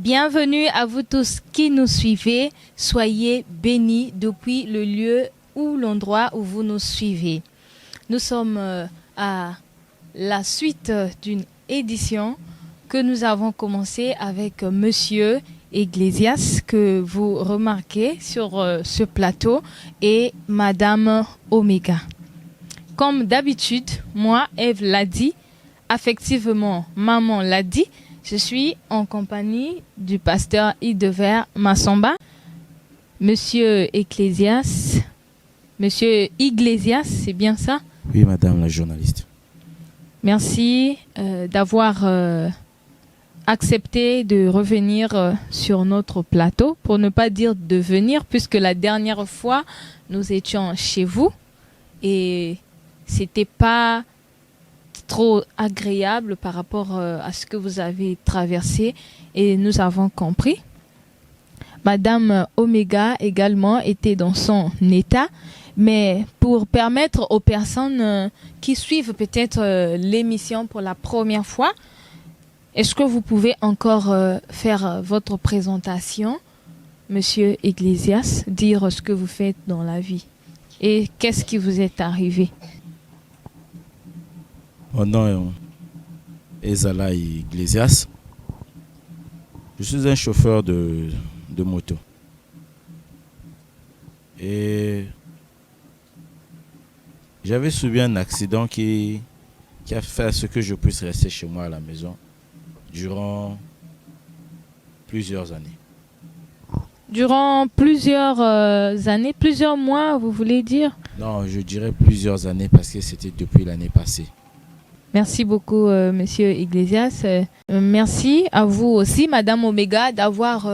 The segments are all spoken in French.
Bienvenue à vous tous qui nous suivez. Soyez bénis depuis le lieu ou l'endroit où vous nous suivez. Nous sommes à la suite d'une édition que nous avons commencé avec Monsieur Iglesias, que vous remarquez sur ce plateau, et Madame Omega. Comme d'habitude, moi, Eve l'a dit, affectivement, maman l'a dit, je suis en compagnie du pasteur Idever Massamba, Monsieur Iglesias, c'est bien ça? Oui, madame la journaliste. Merci d'avoir accepté de revenir sur notre plateau, pour ne pas dire de venir, puisque la dernière fois, nous étions chez vous et c'était pas trop agréable par rapport à ce que vous avez traversé, et nous avons compris. Madame Omega également était dans son état, mais pour permettre aux personnes qui suivent peut-être l'émission pour la première fois, est-ce que vous pouvez encore faire votre présentation, Monsieur Iglesias, dire ce que vous faites dans la vie et qu'est-ce qui vous est arrivé? Mon nom est Ezala Iglesias. Je suis un chauffeur de moto. Et j'avais subi un accident qui a fait à ce que je puisse rester chez moi à la maison durant plusieurs années. Durant plusieurs années, plusieurs mois, vous voulez dire? Non, je dirais plusieurs années parce que c'était depuis l'année passée. Merci beaucoup, Monsieur Iglesias. Merci à vous aussi, Madame Omega, d'avoir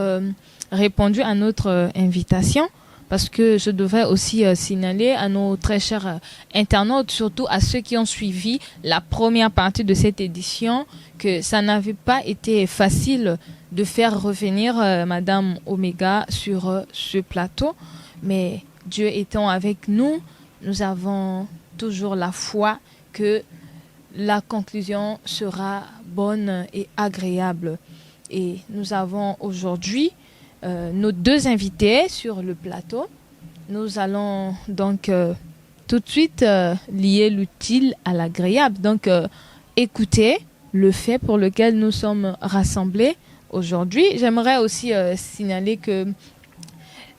répondu à notre invitation, parce que je devrais aussi signaler à nos très chers internautes, surtout à ceux qui ont suivi la première partie de cette édition, que ça n'avait pas été facile de faire revenir Madame Omega sur ce plateau. Mais Dieu étant avec nous, nous avons toujours la foi que la conclusion sera bonne et agréable. Et nous avons aujourd'hui nos deux invités sur le plateau. Nous allons donc tout de suite lier l'utile à l'agréable. Donc écoutez le fait pour lequel nous sommes rassemblés aujourd'hui. J'aimerais aussi signaler que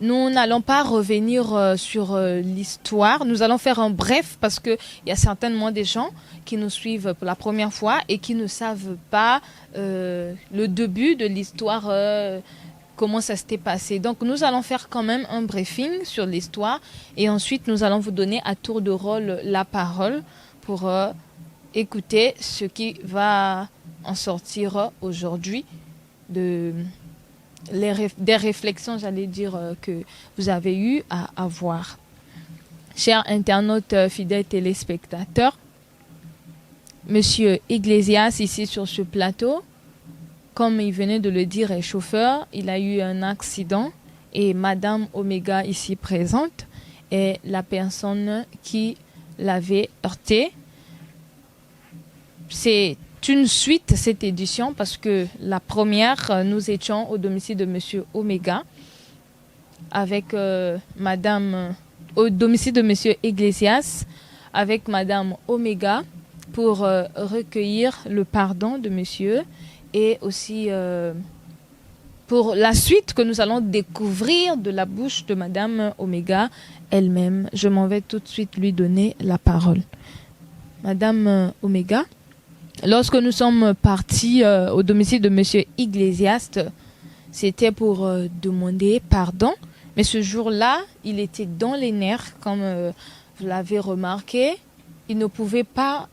nous n'allons pas revenir sur l'histoire. Nous allons faire un bref, parce qu'il y a certainement des gens qui nous suivent pour la première fois et qui ne savent pas le début de l'histoire, comment ça s'était passé. Donc nous allons faire quand même un briefing sur l'histoire, et ensuite nous allons vous donner à tour de rôle la parole pour écouter ce qui va en sortir aujourd'hui des réflexions, j'allais dire, que vous avez eu à avoir. Chers internautes, fidèles téléspectateurs, Monsieur Iglesias, ici sur ce plateau, comme il venait de le dire, est chauffeur. Il a eu un accident, et Madame Omega, ici présente, est la personne qui l'avait heurté. C'est une suite, cette édition, parce que la première, nous étions au domicile de Monsieur Omega avec Madame, au domicile de Monsieur Iglesias avec Madame Omega pour recueillir le pardon de Monsieur, et aussi pour la suite que nous allons découvrir de la bouche de Madame Omega elle-même. Je m'en vais tout de suite lui donner la parole. Madame Omega, lorsque nous sommes partis au domicile de Monsieur Iglesias, c'était pour demander pardon. Mais ce jour-là, il était dans les nerfs, comme vous l'avez remarqué. Il ne pouvait pas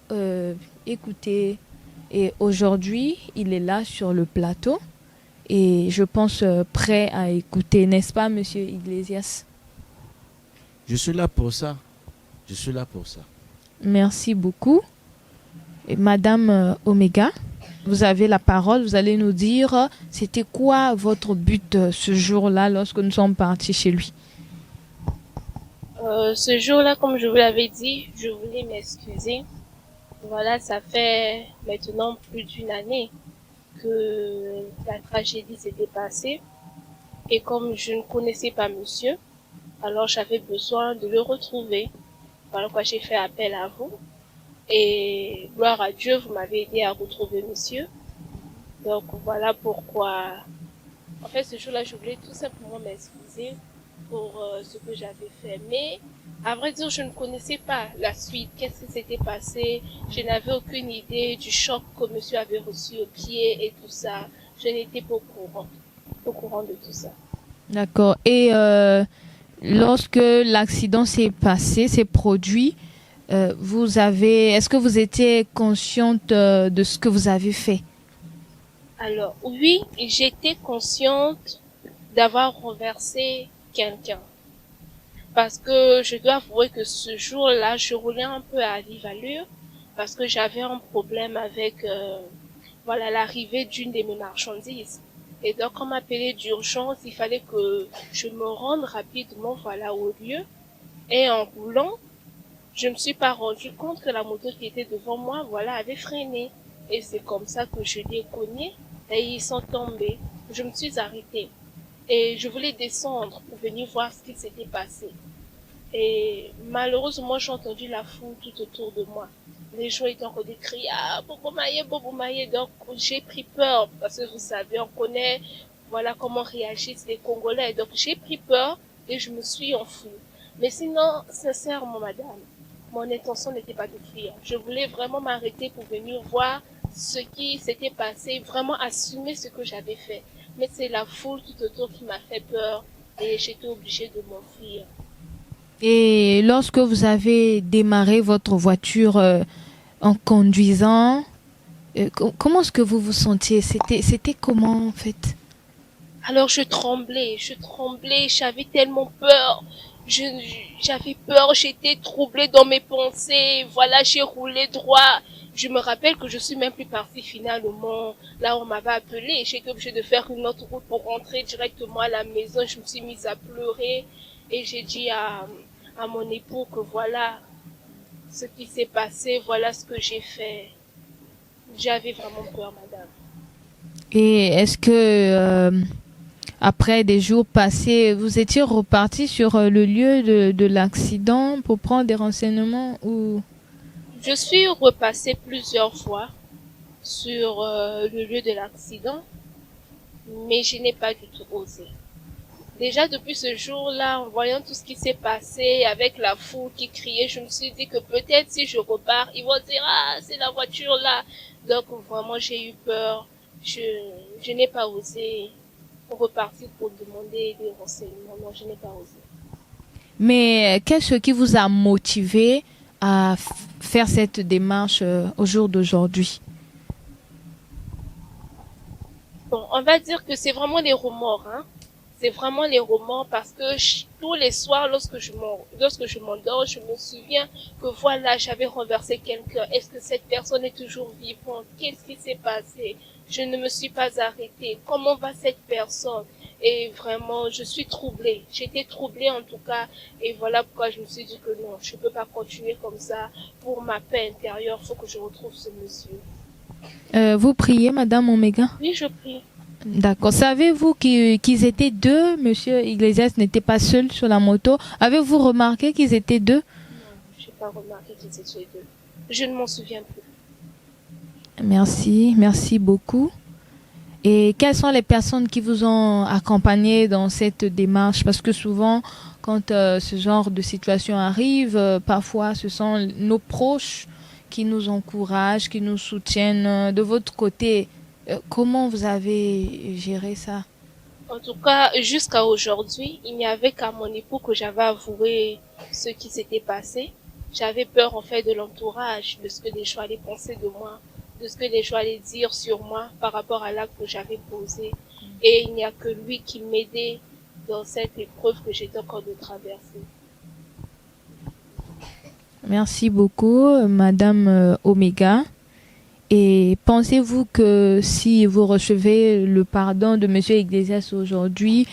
écouter. Et aujourd'hui, il est là sur le plateau. Et je pense prêt à écouter, n'est-ce pas, Monsieur Iglesias? Je suis là pour ça. Je suis là pour ça. Merci beaucoup. Et Madame Omega, vous avez la parole. Vous allez nous dire, c'était quoi votre but ce jour-là lorsque nous sommes partis chez lui? Ce jour-là, comme je vous l'avais dit, je voulais m'excuser. Voilà, ça fait maintenant plus d'une année que la tragédie s'était passée. Et comme je ne connaissais pas monsieur, alors j'avais besoin de le retrouver. Voilà quoi, j'ai fait appel à vous. Et gloire à Dieu, vous m'avez aidé à retrouver monsieur. Donc voilà pourquoi. En fait, ce jour-là, je voulais tout simplement m'excuser pour ce que j'avais fait. Mais à vrai dire, je ne connaissais pas la suite. Qu'est-ce qui s'était passé? Je n'avais aucune idée du choc que monsieur avait reçu au pied et tout ça. Je n'étais pas au courant de tout ça. D'accord. Et lorsque l'accident s'est produit, est-ce que vous étiez consciente de ce que vous avez fait? Alors, oui, j'étais consciente d'avoir renversé quelqu'un. Parce que je dois avouer que ce jour-là, je roulais un peu à vive allure parce que j'avais un problème avec voilà l'arrivée d'une de mes marchandises. Et donc, on m'appelait d'urgence, il fallait que je me rende rapidement voilà au lieu. Et en roulant, je me suis pas rendu compte que la moto qui était devant moi, voilà, avait freiné. Et c'est comme ça que je l'ai cogné et ils sont tombés. Je me suis arrêtée et je voulais descendre pour venir voir ce qui s'était passé. Et malheureusement, j'ai entendu la foule tout autour de moi. Les gens étaient encore des cris, ah, Bobo Maïe, Bobo Maïe. Donc, j'ai pris peur parce que vous savez, on connaît, voilà comment réagissent les Congolais. Donc, j'ai pris peur et je me suis enfuie. Mais sinon, sincèrement, madame, mon intention n'était pas de fuir. Je voulais vraiment m'arrêter pour venir voir ce qui s'était passé, vraiment assumer ce que j'avais fait. Mais c'est la foule tout autour qui m'a fait peur et j'étais obligée de m'enfuir. Et lorsque vous avez démarré votre voiture en conduisant, comment est-ce que vous vous sentiez? C'était comment en fait? Alors je tremblais, j'avais tellement peur. J'avais peur, j'étais troublée dans mes pensées. Voilà, j'ai roulé droit. Je me rappelle que je suis même plus partie finalement. Là, on m'avait appelé. J'étais obligée de faire une autre route pour rentrer directement à la maison. Je me suis mise à pleurer et j'ai dit à mon époux que voilà ce qui s'est passé, voilà ce que j'ai fait. J'avais vraiment peur, madame. Et est-ce que après des jours passés, vous étiez reparti sur le lieu de l'accident pour prendre des renseignements ou? Je suis repassée plusieurs fois sur le lieu de l'accident, mais je n'ai pas du tout osé. Déjà depuis ce jour-là, en voyant tout ce qui s'est passé avec la foule qui criait, je me suis dit que peut-être si je repars, ils vont dire ah c'est la voiture là. Donc vraiment j'ai eu peur. Je n'ai pas osé repartir pour demander des renseignements. Non, je n'ai pas osé. Mais qu'est-ce qui vous a motivé à faire cette démarche au jour d'aujourd'hui? Bon, on va dire que c'est vraiment les remords, hein. C'est vraiment les remords parce que tous les soirs, lorsque je m'endors, je me souviens que voilà, j'avais renversé quelqu'un. Est-ce que cette personne est toujours vivante? Qu'est-ce qui s'est passé? Je ne me suis pas arrêtée. Comment va cette personne? Et vraiment, je suis troublée. J'étais troublée en tout cas. Et voilà pourquoi je me suis dit que non, je ne peux pas continuer comme ça. Pour ma paix intérieure, il faut que je retrouve ce monsieur. Vous priez, Madame Omega? Oui, je prie. D'accord. Savez-vous qu'ils étaient deux? Monsieur Iglesias n'était pas seul sur la moto. Avez-vous remarqué qu'ils étaient deux? Non, je n'ai pas remarqué qu'ils étaient deux. Je ne m'en souviens plus. Merci beaucoup. Et quelles sont les personnes qui vous ont accompagné dans cette démarche? Parce que souvent, quand ce genre de situation arrive, parfois ce sont nos proches qui nous encouragent, qui nous soutiennent. De votre côté, comment vous avez géré ça? En tout cas, jusqu'à aujourd'hui, il n'y avait qu'à mon époux que j'avais avoué ce qui s'était passé. J'avais peur en fait de l'entourage, de ce que les gens allaient penser de moi, de ce que les gens allaient dire sur moi par rapport à l'acte que j'avais posé. Et il n'y a que lui qui m'aidait dans cette épreuve que j'étais encore de traverser. Merci beaucoup, Madame Omega. Et pensez-vous que si vous recevez le pardon de Monsieur Iglesias aujourd'hui,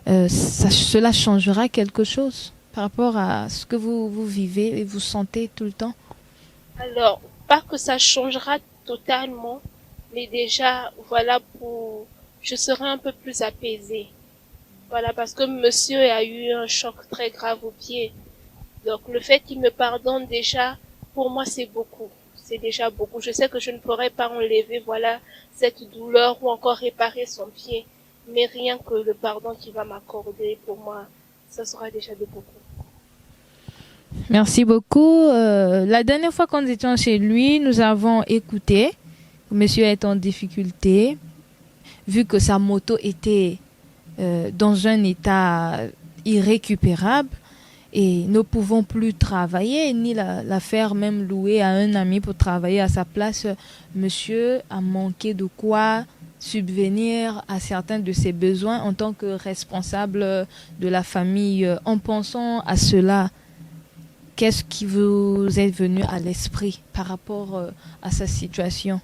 cela changera quelque chose par rapport à ce que vous vivez et vous sentez tout le temps? Alors, pas que ça changera totalement, Mais déjà, voilà, je serai un peu plus apaisée. Voilà, parce que monsieur a eu un choc très grave au pied. Donc le fait qu'il me pardonne déjà, pour moi c'est beaucoup. C'est déjà beaucoup. Je sais que je ne pourrais pas enlever, voilà, cette douleur ou encore réparer son pied. Mais rien que le pardon qu'il va m'accorder, pour moi, ça sera déjà de beaucoup. Merci beaucoup. La dernière fois qu'on était chez lui, nous avons écouté. Monsieur est en difficulté, vu que sa moto était dans un état irrécupérable et ne pouvons plus travailler, ni la faire même louer à un ami pour travailler à sa place. Monsieur a manqué de quoi subvenir à certains de ses besoins en tant que responsable de la famille. En pensant à cela, qu'est-ce qui vous est venu à l'esprit par rapport à sa situation?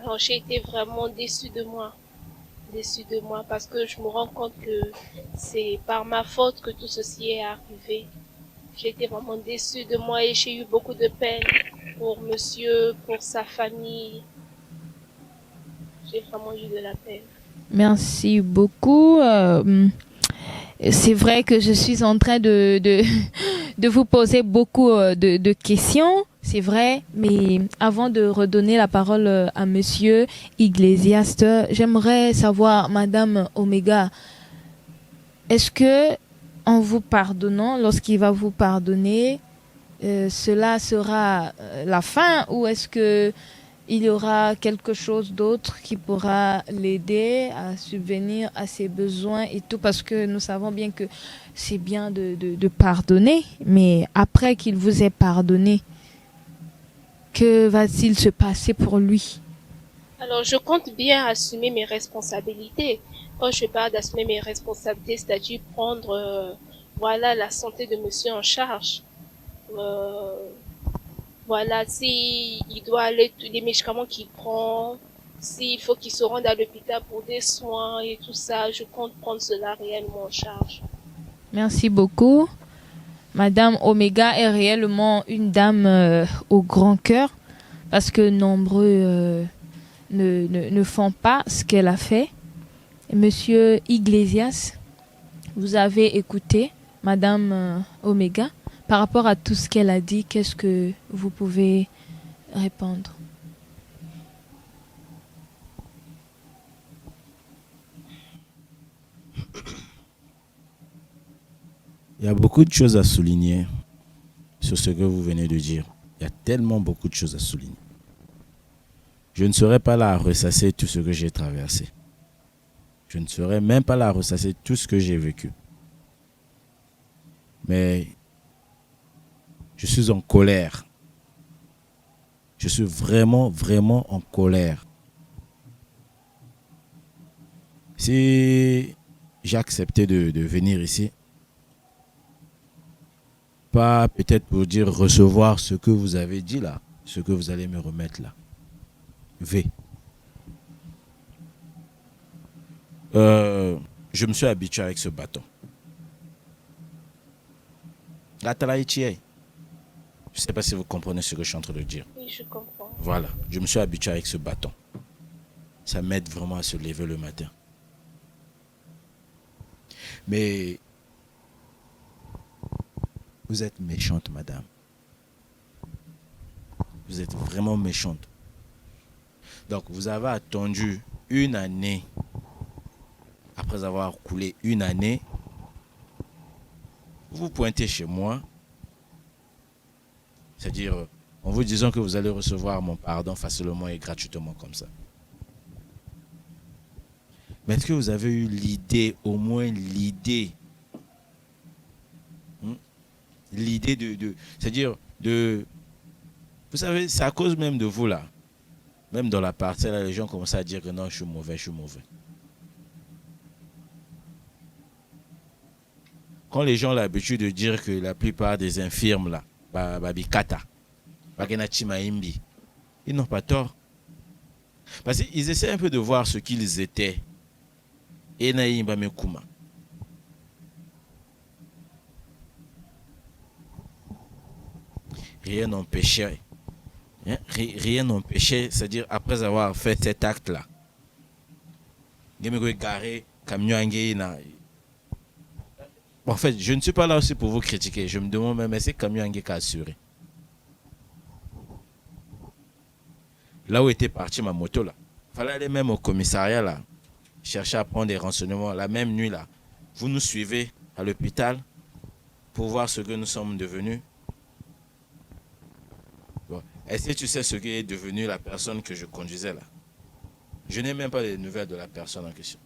Alors j'ai été vraiment déçue de moi parce que je me rends compte que c'est par ma faute que tout ceci est arrivé. J'ai été vraiment déçue de moi et j'ai eu beaucoup de peine pour monsieur, pour sa famille. J'ai vraiment eu de la peine. Merci beaucoup. C'est vrai que je suis en train de vous poser beaucoup de questions, c'est vrai, mais avant de redonner la parole à Monsieur Iglesias, j'aimerais savoir, Madame Omega, est-ce que en vous pardonnant, lorsqu'il va vous pardonner, cela sera la fin ou est-ce que il y aura quelque chose d'autre qui pourra l'aider à subvenir à ses besoins et tout, parce que nous savons bien que c'est bien de pardonner, mais après qu'il vous ait pardonné, que va-t-il se passer pour lui? Alors, je compte bien assumer mes responsabilités. Quand je parle d'assumer mes responsabilités, c'est-à-dire prendre, voilà, la santé de monsieur en charge. Euh, voilà, si il doit aller, tous les médicaments qu'il prend, s'il faut qu'il se rende à l'hôpital pour des soins et tout ça, je compte prendre cela réellement en charge. Merci beaucoup. Madame Omega est réellement une dame au grand cœur, parce que nombreux ne font pas ce qu'elle a fait. Monsieur Iglesias, vous avez écouté Madame Omega. Par rapport à tout ce qu'elle a dit, qu'est-ce que vous pouvez répondre? Il y a beaucoup de choses à souligner sur ce que vous venez de dire. Il y a tellement beaucoup de choses à souligner. Je ne serai pas là à ressasser tout ce que j'ai traversé. Je ne serai même pas là à ressasser tout ce que j'ai vécu. Mais je suis en colère. Je suis vraiment, vraiment en colère. Si j'ai accepté de venir ici, pas peut-être pour dire recevoir ce que vous avez dit là, ce que vous allez me remettre là. Je me suis habitué avec ce bâton. La talaïtier. Je ne sais pas si vous comprenez ce que je suis en train de dire. Oui, je comprends. Voilà, je me suis habitué avec ce bâton. Ça m'aide vraiment à se lever le matin. Mais vous êtes méchante, madame. Vous êtes vraiment méchante. Donc, vous avez attendu une année, après avoir coulé une année, vous vous pointez chez moi, c'est-à-dire en vous disant que vous allez recevoir mon pardon facilement et gratuitement comme ça. Mais est-ce que vous avez eu l'idée, au moins l'idée, l'idée c'est-à-dire vous savez, c'est à cause même de vous là, même dans la parcelle, les gens commencent à dire que non, je suis mauvais. Quand les gens ont l'habitude de dire que la plupart des infirmes là, babikata, bagenachimaimbi, ils n'ont pas tort. Parce qu'ils essaient un peu de voir ce qu'ils étaient. Et naïmba mekuma. Rien n'empêchait Hein, rien n'empêchait, c'est-à-dire après avoir fait cet acte-là. En fait, je ne suis pas là aussi pour vous critiquer. Je me demande même, est-ce que camion a assuré? Là où était partie ma moto, là. Il fallait aller même au commissariat, là. Chercher à prendre des renseignements. La même nuit, là. Vous nous suivez à l'hôpital pour voir ce que nous sommes devenus. Bon. Est-ce que tu sais ce qu'est devenue la personne que je conduisais, là? Je n'ai même pas les nouvelles de la personne en question.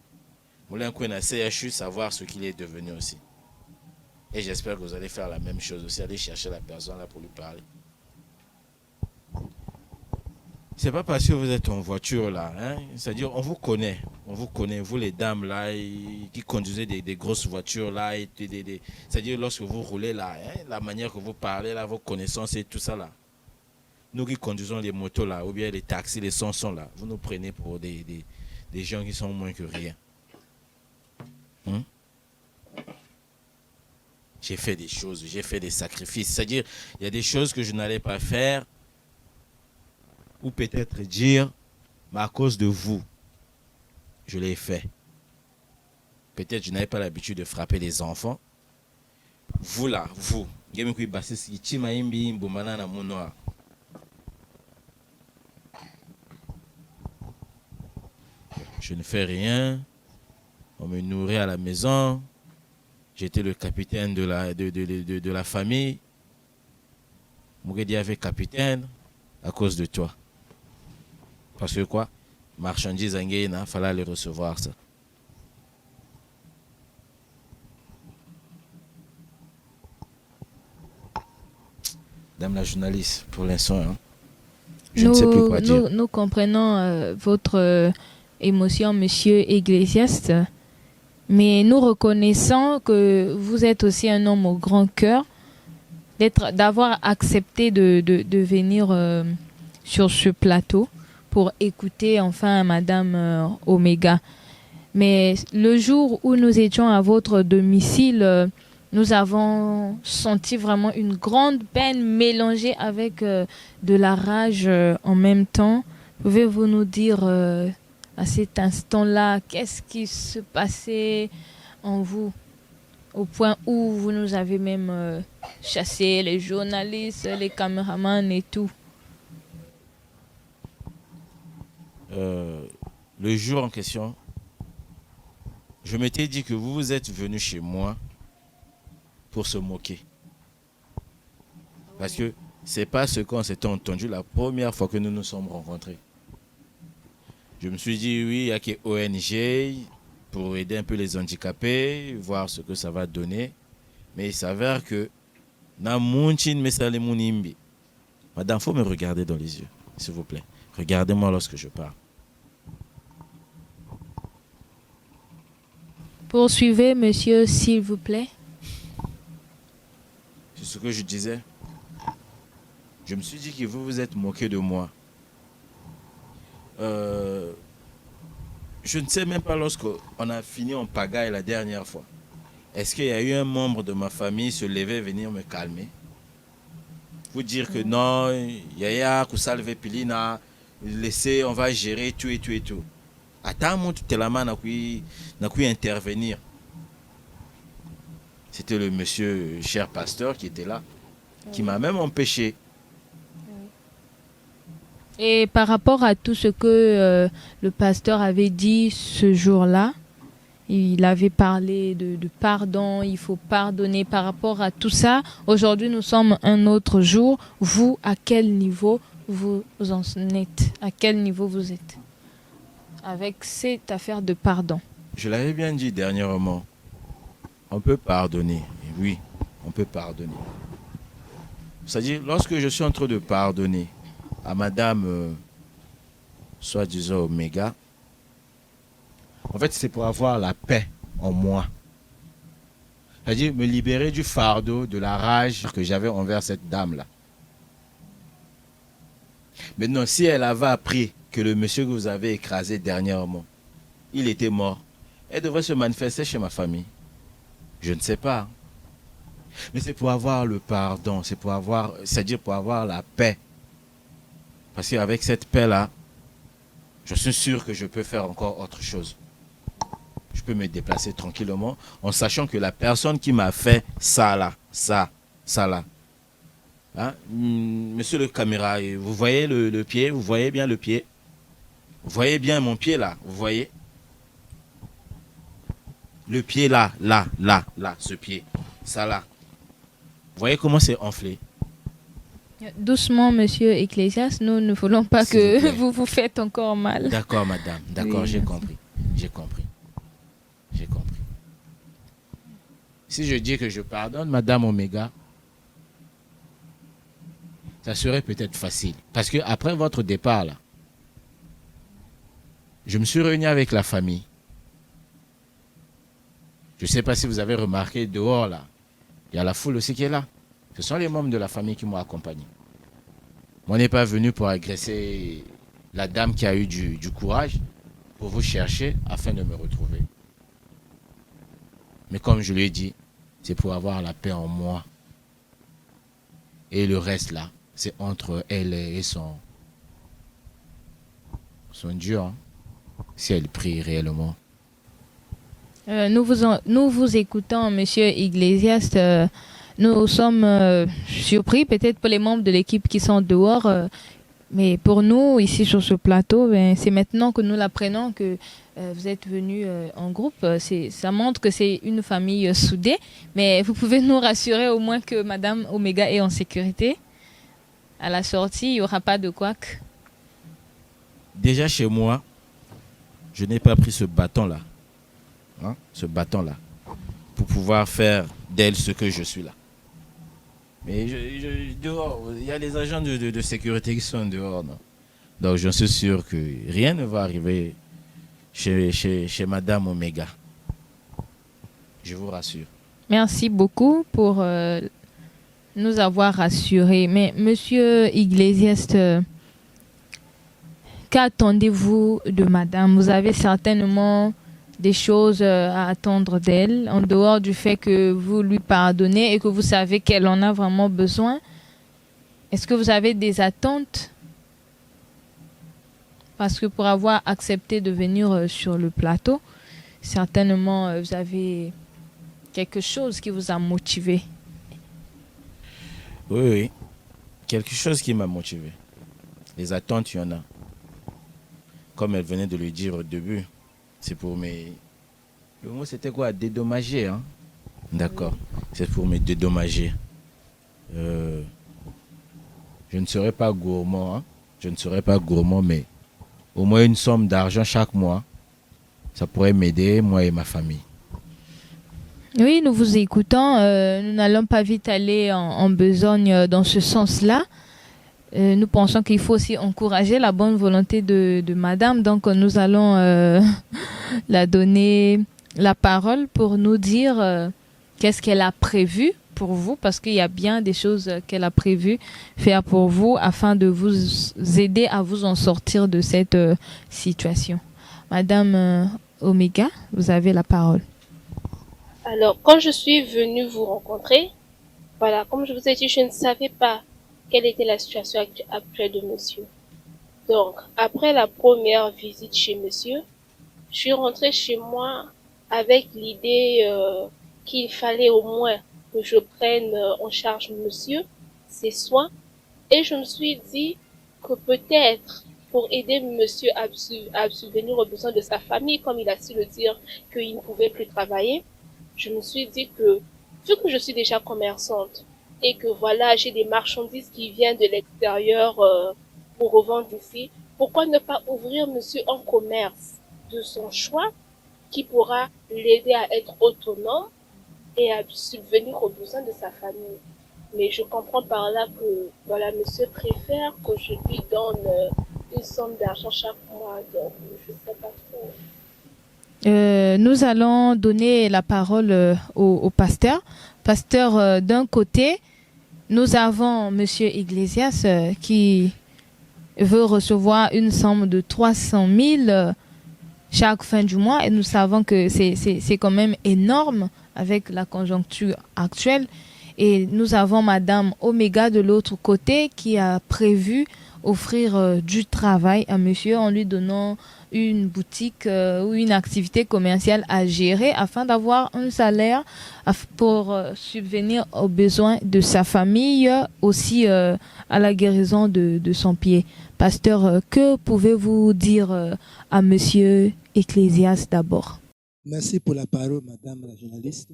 Je voulais un CHU savoir ce qu'il est devenu aussi. Et j'espère que vous allez faire la même chose aussi, aller chercher la personne là pour lui parler. C'est pas parce que vous êtes en voiture là, hein? C'est-à-dire on vous connaît, vous les dames là qui conduisez des grosses voitures là, c'est-à-dire lorsque vous roulez là, hein, la manière que vous parlez là, vos connaissances et tout ça là. Nous qui conduisons les motos là, ou bien les taxis, les sons là, vous nous prenez pour des gens qui sont moins que rien. Hein? J'ai fait des choses, j'ai fait des sacrifices. C'est-à-dire, il y a des choses que je n'allais pas faire, ou peut-être dire, mais à cause de vous, je l'ai fait. Peut-être je n'avais pas l'habitude de frapper les enfants. Vous là, vous, je ne fais rien, on me nourrit à la maison. J'étais le capitaine de la famille. Mougedi avait capitaine à cause de toi. Parce que quoi? Marchandises en Guéna, il fallait aller recevoir ça. Dame la journaliste, pour l'instant, hein, je ne sais plus quoi dire. Nous comprenons votre émotion, monsieur Iglesias. Mais nous reconnaissons que vous êtes aussi un homme au grand cœur, d'avoir accepté de venir sur ce plateau pour écouter enfin Madame Omega. Mais le jour où nous étions à votre domicile, nous avons senti vraiment une grande peine mélangée avec de la rage en même temps. Pouvez-vous nous dire à cet instant-là, qu'est-ce qui se passait en vous, au point où vous nous avez même chassé les journalistes, les caméramans et tout? Le jour en question, je m'étais dit que vous êtes venu chez moi pour se moquer. Parce que c'est pas ce qu'on s'était entendu la première fois que nous nous sommes rencontrés. Je me suis dit, oui, il y a que ONG pour aider un peu les handicapés, voir ce que ça va donner. Mais il s'avère que madame, il faut me regarder dans les yeux, s'il vous plaît. Regardez-moi lorsque je parle. Poursuivez, monsieur, s'il vous plaît. C'est ce que je disais. Je me suis dit que vous vous êtes moqué de moi. Je ne sais même pas lorsqu'on a fini en pagaille la dernière fois. Est-ce qu'il y a eu un membre de ma famille se lever et venir me calmer? Vous dire que non, Yaya, Koussalve Pilina, laissez, on va gérer tout et tout et tout. Attends, mon téléman n'a pu intervenir. C'était le monsieur, cher pasteur, qui était là, qui m'a même empêché. Et par rapport à tout ce que le pasteur avait dit ce jour-là, il avait parlé de pardon, il faut pardonner. Par rapport à tout ça, aujourd'hui nous sommes un autre jour. Vous, à quel niveau vous en êtes? À quel niveau vous êtes avec cette affaire de pardon? Je l'avais bien dit dernièrement, on peut pardonner. Oui, on peut pardonner. C'est-à-dire, lorsque je suis en train de pardonner à madame, soi-disant Omega, en fait, c'est pour avoir la paix en moi. C'est-à-dire me libérer du fardeau, de la rage que j'avais envers cette dame-là. Maintenant, si elle avait appris que le monsieur que vous avez écrasé dernièrement, il était mort, elle devrait se manifester chez ma famille. Je ne sais pas. Mais c'est pour avoir le pardon, c'est pour avoir, c'est-à-dire pour avoir la paix. Parce qu'avec cette paix-là, je suis sûr que je peux faire encore autre chose. Je peux me déplacer tranquillement en sachant que la personne qui m'a fait ça là, ça là. Hein? Monsieur le caméra, vous voyez le pied? Vous voyez bien le pied? Vous voyez bien mon pied là? Vous voyez? Le pied là, ce pied. Ça là. Vous voyez comment c'est enflé? Doucement, monsieur Ecclésias, nous ne voulons pas que vous vous faites encore mal. D'accord, madame. D'accord, oui, j'ai compris. Si je dis que je pardonne madame Omega, ça serait peut-être facile. Parce que après votre départ, là, je me suis réuni avec la famille. Je ne sais pas si vous avez remarqué, dehors, là, il y a la foule aussi qui est là. Ce sont les membres de la famille qui m'ont accompagné. On n'est pas venu pour agresser la dame qui a eu du courage pour vous chercher afin de me retrouver. Mais comme je lui ai dit, c'est pour avoir la paix en moi. Et le reste là, c'est entre elle et son Dieu. Hein, si elle prie réellement. Nous vous écoutons, monsieur Iglesias. Nous sommes surpris, peut-être pour les membres de l'équipe qui sont dehors. Mais pour nous, ici sur ce plateau, c'est maintenant que nous l'apprenons que vous êtes venus en groupe. Ça montre que c'est une famille soudée. Mais vous pouvez nous rassurer au moins que madame Omega est en sécurité. À la sortie, il n'y aura pas de couac. Déjà chez moi, je n'ai pas pris ce bâton-là. Hein, ce bâton-là. Pour pouvoir faire d'elle ce que je suis là. Mais dehors, il y a les agents de sécurité qui sont dehors. Non? Donc je suis sûr que rien ne va arriver chez madame Omega. Je vous rassure. Merci beaucoup pour nous avoir rassurés. Mais monsieur Iglesias, qu'attendez-vous de madame? Vous avez certainement des choses à attendre d'elle, en dehors du fait que vous lui pardonnez et que vous savez qu'elle en a vraiment besoin. Est-ce que vous avez des attentes? Parce que pour avoir accepté de venir sur le plateau, certainement vous avez quelque chose qui vous a motivé. Oui. Quelque chose qui m'a motivé. Les attentes, il y en a. Comme elle venait de le dire au début. C'est pour mes... Le mot c'était quoi? Dédommager, hein? D'accord. C'est pour me dédommager. Je ne serai pas gourmand, hein? Je ne serai pas gourmand, mais au moins une somme d'argent chaque mois, ça pourrait m'aider, moi et ma famille. Oui, nous vous écoutons. Nous n'allons pas vite aller en besogne dans ce sens-là. Nous pensons qu'il faut aussi encourager la bonne volonté de madame. Donc, nous allons la donner la parole pour nous dire qu'est-ce qu'elle a prévu pour vous, parce qu'il y a bien des choses qu'elle a prévu faire pour vous afin de vous aider à vous en sortir de cette situation. Madame Omega, vous avez la parole. Alors, quand je suis venue vous rencontrer, voilà, comme je vous ai dit, je ne savais pas quelle était la situation actuelle de monsieur. Donc, après la première visite chez monsieur, je suis rentrée chez moi avec l'idée qu'il fallait au moins que je prenne en charge monsieur, ses soins, et je me suis dit que peut-être pour aider monsieur à subvenir aux besoins de sa famille, comme il a su le dire qu'il ne pouvait plus travailler, je me suis dit que, vu que je suis déjà commerçante, et que voilà, j'ai des marchandises qui viennent de l'extérieur pour revendre ici, pourquoi ne pas ouvrir monsieur un commerce de son choix qui pourra l'aider à être autonome et à subvenir aux besoins de sa famille. Mais je comprends par là que voilà, monsieur préfère que je lui donne une somme d'argent chaque mois, donc je ne sais pas trop. Nous allons donner la parole au pasteur. Pasteur, d'un côté, nous avons monsieur Iglesias qui veut recevoir une somme de 300 000 chaque fin du mois, et nous savons que c'est quand même énorme avec la conjoncture actuelle. Et nous avons Madame Omega de l'autre côté qui a prévu offrir du travail à monsieur en lui donnant une boutique ou une activité commerciale à gérer afin d'avoir un salaire pour subvenir aux besoins de sa famille, aussi à la guérison de son pied. Pasteur, que pouvez-vous dire à monsieur Ecclésias d'abord? Merci pour la parole, madame la journaliste.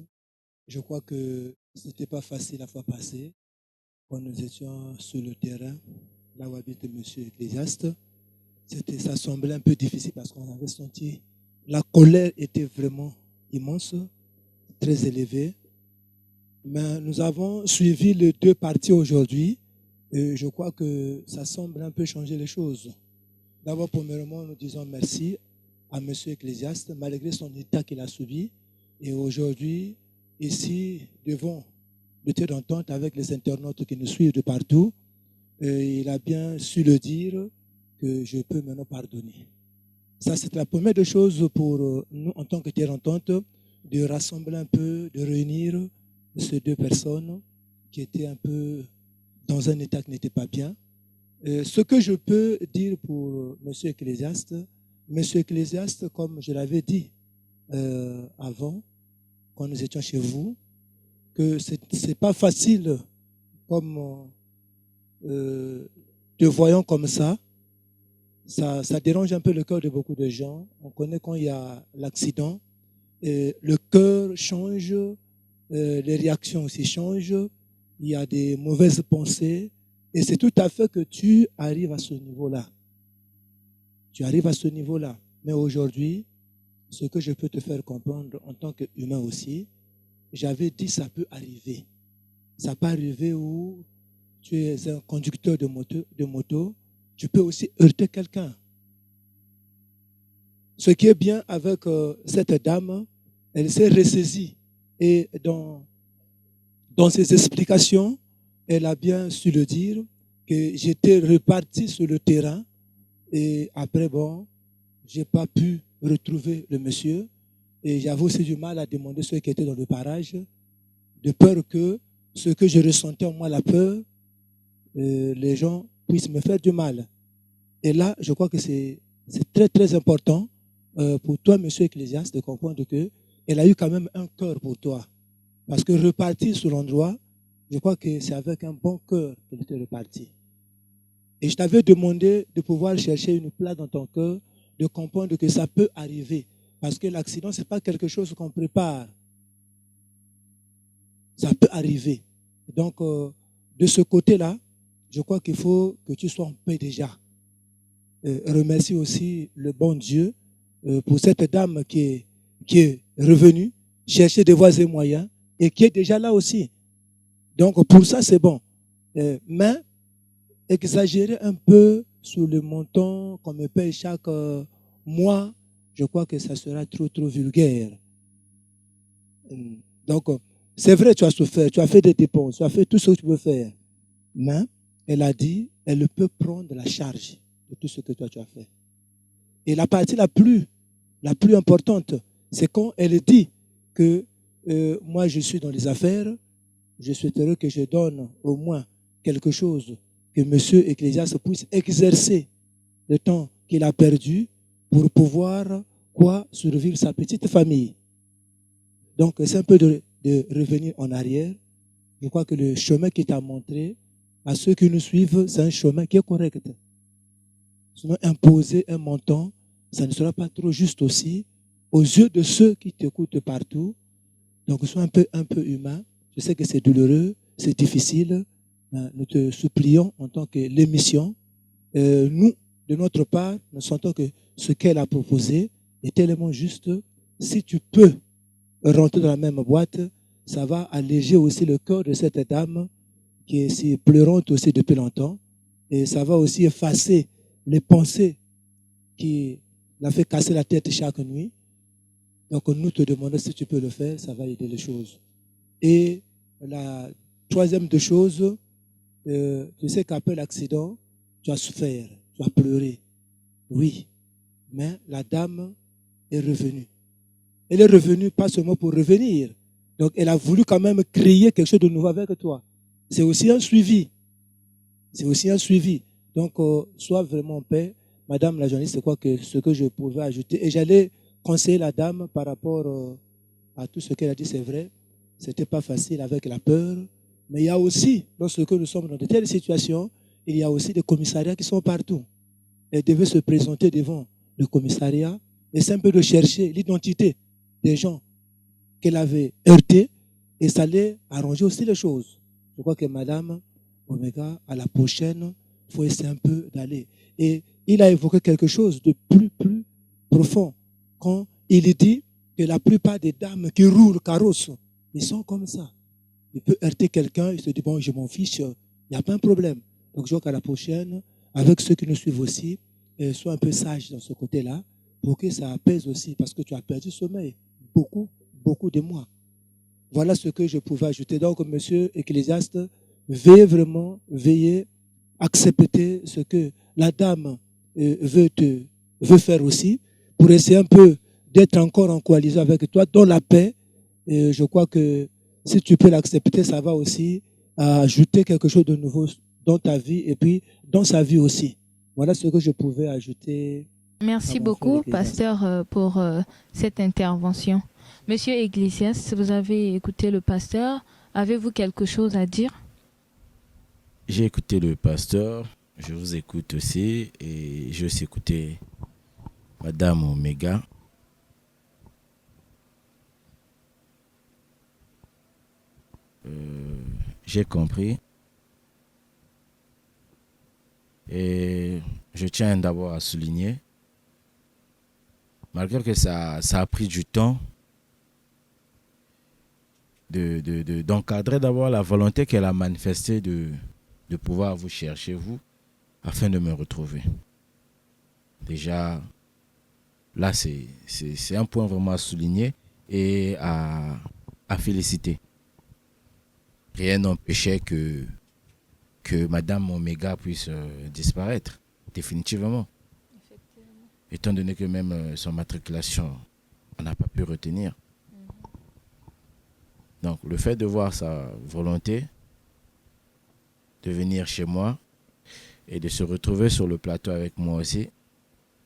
Je crois que ce n'était pas facile la fois passée quand nous étions sur le terrain, là où habite monsieur Ecclésiaste. Ça semblait un peu difficile parce qu'on avait senti la colère était vraiment immense, très élevée. Mais nous avons suivi les deux parties aujourd'hui et je crois que ça semble un peu changer les choses. D'abord, premièrement, nous disons merci à M. Ecclésiaste, malgré son état qu'il a subi. Et aujourd'hui, ici, devant le terrain d'entente avec les internautes qui nous suivent de partout, il a bien su le dire que je peux maintenant pardonner. Ça, c'est la première des choses pour nous, en tant que terrain d'entente, de rassembler un peu, de réunir ces deux personnes qui étaient un peu dans un état qui n'était pas bien. Ce que je peux dire pour M. Ecclésiaste, M. Ecclésiaste, comme je l'avais dit avant, quand nous étions chez vous, que ce n'est pas facile comme te voyant comme ça. Ça dérange un peu le cœur de beaucoup de gens. On connaît quand il y a l'accident, le cœur change, les réactions aussi changent, il y a des mauvaises pensées, et c'est tout à fait que tu arrives à ce niveau-là. Tu arrives à ce niveau-là. Mais aujourd'hui, ce que je peux te faire comprendre en tant qu'humain aussi, j'avais dit ça peut arriver. Ça peut arriver où tu es un conducteur de moto, tu peux aussi heurter quelqu'un. Ce qui est bien avec cette dame, elle s'est ressaisie. Et dans ses explications, elle a bien su le dire, que j'étais reparti sur le terrain. Et après, bon, je n'ai pas pu retrouver le monsieur. Et j'avais aussi du mal à demander ceux qui étaient dans le parage, de peur que ce que je ressentais en moi, la peur, les gens puissent me faire du mal. Et là, je crois que c'est très, très important pour toi, monsieur Ecclésiaste, de comprendre qu'elle a eu quand même un cœur pour toi. Parce que repartir sur l'endroit, je crois que c'est avec un bon cœur qu'elle était repartie. Et je t'avais demandé de pouvoir chercher une place dans ton cœur, de comprendre que ça peut arriver. Parce que l'accident, ce n'est pas quelque chose qu'on prépare. Ça peut arriver. Donc, de ce côté-là, je crois qu'il faut que tu sois en paix déjà. Remercie aussi le bon Dieu pour cette dame qui est revenue, chercher des voies et moyens, et qui est déjà là aussi. Donc, pour ça, c'est bon. Mais, exagérer un peu sur le montant qu'on me paye chaque mois, je crois que ça sera trop, trop vulgaire. Donc, c'est vrai, tu as souffert, tu as fait des dépenses, tu as fait tout ce que tu peux faire. Mais, elle a dit, elle peut prendre la charge de tout ce que toi tu as fait. Et la partie la plus importante, c'est quand elle dit que moi je suis dans les affaires, je souhaiterais que je donne au moins quelque chose que M. Ecclésiaste puisse exercer le temps qu'il a perdu pour pouvoir survivre sa petite famille. Donc c'est un peu de revenir en arrière. Je crois que le chemin qu'il t'a montré à ceux qui nous suivent, c'est un chemin qui est correct. Sinon, imposer un montant, ça ne sera pas trop juste aussi aux yeux de ceux qui t'écoutent partout. Donc, sois un peu humain. Je sais que c'est douloureux, c'est difficile. Nous te supplions en tant que l'émission. Nous, de notre part, nous sentons que ce qu'elle a proposé est tellement juste. Si tu peux rentrer dans la même boîte, ça va alléger aussi le cœur de cette dame qui est si pleurante aussi depuis longtemps. Et ça va aussi effacer les pensées qui l'a fait casser la tête chaque nuit. Donc nous te demandons si tu peux le faire, ça va aider les choses. Et la troisième des choses, tu sais qu'après l'accident, tu as souffert, tu as pleuré. Oui, mais la dame est revenue. Elle est revenue pas seulement pour revenir. Donc, elle a voulu quand même créer quelque chose de nouveau avec toi. C'est aussi un suivi. C'est aussi un suivi. Donc, sois vraiment en paix. Madame la journaliste, c'est quoi que ce que je pouvais ajouter. Et j'allais conseiller la dame par rapport à tout ce qu'elle a dit, c'est vrai. C'était pas facile avec la peur. Mais il y a aussi, lorsque nous sommes dans de telles situations, il y a aussi des commissariats qui sont partout. Elle devait se présenter devant le commissariat et c'est un peu de chercher l'identité des gens qu'elle avait heurtés et ça allait arranger aussi les choses. Je crois que Madame Omega, à la prochaine, il faut essayer un peu d'aller. Et il a évoqué quelque chose de plus profond quand il dit que la plupart des dames qui roulent carrosse, ils sont comme ça. Il peut heurter quelqu'un, il se dit, bon, je m'en fiche, il n'y a pas un problème. Donc je vois qu'à la prochaine, avec ceux qui nous suivent aussi, sois un peu sage dans ce côté-là, pour que ça apaise aussi, parce que tu as perdu sommeil. Beaucoup de mois. Voilà ce que je pouvais ajouter. Donc, monsieur Ecclésiaste, veillez, accepter ce que la dame veut faire aussi, pour essayer un peu d'être encore en coalition avec toi, dans la paix. Et je crois que si tu peux l'accepter, ça va aussi ajouter quelque chose de nouveau dans ta vie et puis dans sa vie aussi. Voilà ce que je pouvais ajouter. Merci beaucoup, pasteur, pour cette intervention. Monsieur Iglesias, vous avez écouté le pasteur. Avez-vous quelque chose à dire? J'ai écouté le pasteur, je vous écoute aussi et j'ai aussi écouté Madame Omega. J'ai compris et je tiens d'abord à souligner, malgré que ça a pris du temps, d'encadrer d'abord la volonté qu'elle a manifestée de pouvoir vous chercher, vous, afin de me retrouver. Déjà, là, c'est un point vraiment à souligner et à féliciter. Rien n'empêchait que Madame Omega puisse disparaître, définitivement. Étant donné que même son matriculation, on n'a pas pu retenir. Donc, le fait de voir sa volonté de venir chez moi et de se retrouver sur le plateau avec moi aussi,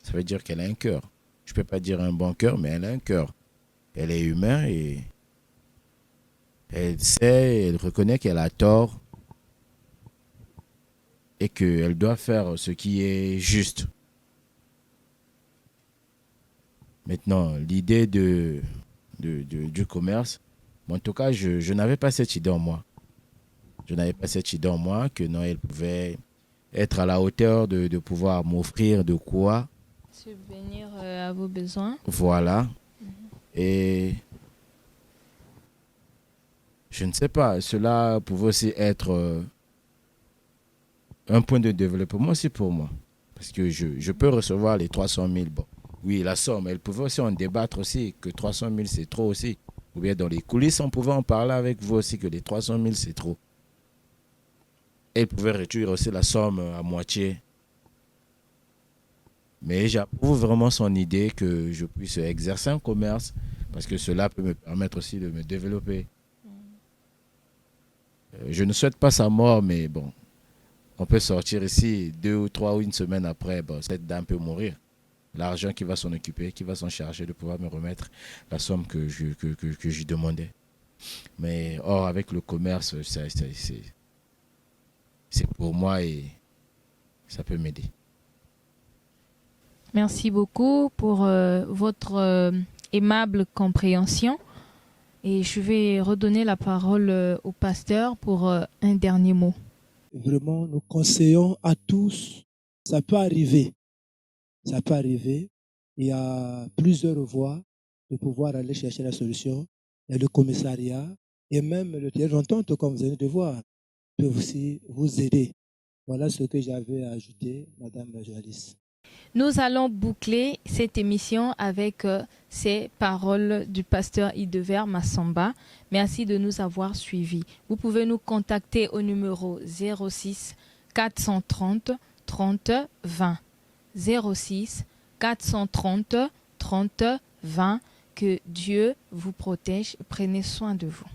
ça veut dire qu'elle a un cœur. Je ne peux pas dire un bon cœur, mais elle a un cœur. Elle est humaine et elle sait, elle reconnaît qu'elle a tort et qu'elle doit faire ce qui est juste. Maintenant, l'idée du commerce, en tout cas, je n'avais pas cette idée en moi. Je n'avais pas cette idée en moi que non, elle pouvait être à la hauteur de pouvoir m'offrir de quoi subvenir à vos besoins. Voilà. Et je ne sais pas, cela pouvait aussi être un point de développement aussi pour moi. Parce que je peux recevoir les 300 000. Bon, oui, la somme, elle pouvait aussi en débattre aussi, que 300 000 c'est trop aussi. Ou bien dans les coulisses, on pouvait en parler avec vous aussi, que les 300 000 c'est trop. Elle pouvait réduire aussi la somme à moitié. Mais j'approuve vraiment son idée que je puisse exercer un commerce parce que cela peut me permettre aussi de me développer. Je ne souhaite pas sa mort, mais bon, on peut sortir ici 2 ou 3 ou une semaine après, bon, cette dame peut mourir. L'argent qui va s'en occuper, qui va s'en charger de pouvoir me remettre la somme que je lui demandais. Mais or, avec le commerce, c'est pour moi et ça peut m'aider. Merci beaucoup pour votre aimable compréhension. Et je vais redonner la parole au pasteur pour un dernier mot. Vraiment, nous conseillons à tous, ça peut arriver. Ça peut arriver. Il y a plusieurs voies de pouvoir aller chercher la solution. Il y a le commissariat et même le terrain d'entente, comme vous venez de voir, peut aussi vous aider. Voilà ce que j'avais à ajouter, Madame la journaliste. Nous allons boucler cette émission avec ces paroles du pasteur Idever Massamba. Merci de nous avoir suivis. Vous pouvez nous contacter au numéro 06 430 30 20. 06 430 30 20 Que Dieu vous protège. Prenez soin de vous.